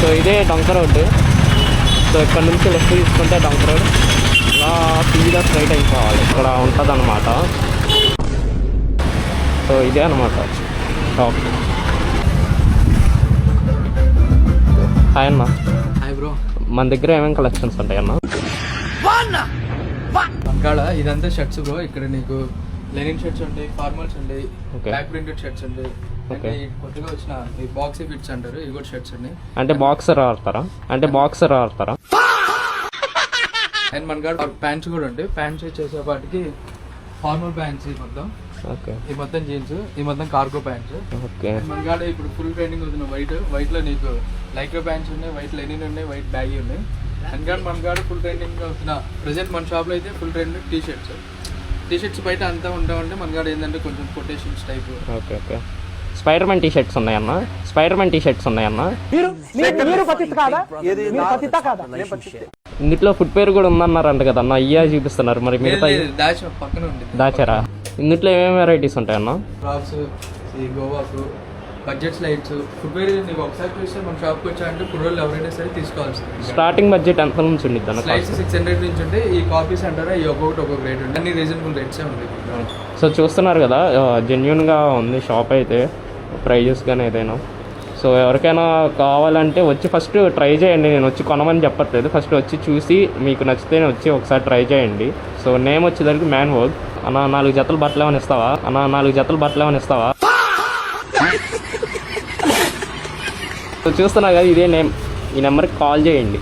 So ఇదే డొంక road. So ఇక్కడ నుంచి లెఫ్ట్ తీసుకుంటే డొంక రోడ్, ఇలా సీదా స్ట్రైట్ అయిపోవాలి. ఇక్కడ ఉంటుంది అన్నమాట. సో ఇదే అనమాట షాప్. హాయ్ అన్న. Hi bro. మన దగ్గర ఏమేమి కలెక్షన్స్ ఉంటాయి అన్న? అక్కడ ఇదంతా షర్ట్స్ బ్రో. ఇక్కడ నీకు లెనిన్ షర్ట్స్ ఉంటాయి, ఫార్మల్స్ ఉంటాయి, బ్యాక్ ప్రింటెడ్ షర్ట్స్ ఉంటాయి. అంటే కొత్తగా వచ్చిన ఈ బాక్సీ ఫిట్స్ అంటారు, ఇవి కూడా షర్ట్స్ ఉన్నాయి. అంటే బాక్సర్ ఆడతారా? అండ్ మన కాడ ప్యాంట్స్ కూడా ఉంటాయి. ప్యాంట్స్ చేసేపాటికి ఫార్మల్ ప్యాంట్స్ మొత్తం. ఓకే. ఈ మొత్తం జీన్స్, ఈ మొత్తం కార్గో ప్యాంట్స్. ఓకే. మన కాడ ఇప్పుడు ఫుల్ ట్రెండింగ్ అవుతున్న వైట్ లో నీకు లైక్రా ప్యాంట్స్ ఉన్నాయి, వైట్ లెనిన్ ఉన్నాయి, వైట్ బ్యాగీ ఉన్నాయి. అండ్ మన కాడ ఫుల్ ట్రెండింగ్ అవుతున్న ప్రెసెంట్ మన షాప్ లో అయితే ఫుల్ ట్రెండింగ్ టీ షర్ట్స్ బయట అంతా ఉంటామంటే మన కాడ ఏంటంటే కొంచెం quotations type. Okay okay. Spider man T shirts ఉన్నాయన్న. ఇందులో ఫుట్ పేరు కూడా ఉందన్నారంట కదన్న, ఇయ్యా చూపిస్తున్నారు. మరి మిగతా పక్కన ఉంది దాచారా? ఇందులో ఏమేమి వెరైటీస్ ఉంటాయన్న? ఫ్రాక్స్, గోవాకు, బడ్జెట్ లైట్స్, ఫుట్వేర్. నీకు ఒకసారి చూస్తే మన షాప్కి వచ్చాయంటే ఫుట్వేర్ ఎవరైనా సరే తీసుకోవాల్సింది. స్టార్టింగ్ బడ్జెట్ ఎంత నుంచి ఉండిద్ది అన్న? స్లైడ్స్ 600 నుంచి ఉంటే ఈ కాపీస్ అంటారా, ఈ ఒక్కొక్క రేట్ ఉంటుంది. అన్ని రీజనబుల్ రేట్సే ఉంటాయి. సో చూస్తున్నారు కదా, జెన్యున్గా ఉంది షాప్ అయితే, ప్రైజెస్ కానీ ఏదైనా. సో ఎవరికైనా కావాలంటే వచ్చి ఫస్ట్ ట్రై చేయండి. నేను వచ్చి కొనమని చెప్పట్లేదు, ఫస్ట్ వచ్చి చూసి మీకు నచ్చితే వచ్చి ఒకసారి ట్రై చేయండి. సో నేమ్ వచ్చేసరికి మ్యాన్ వర్క్. అన్న 4 జతలు బట్టలు ఏమైనా ఇస్తావా? సో చూస్తున్నా కదా, ఇదే నేమ్. ఈ నెంబర్కి కాల్ చేయండి.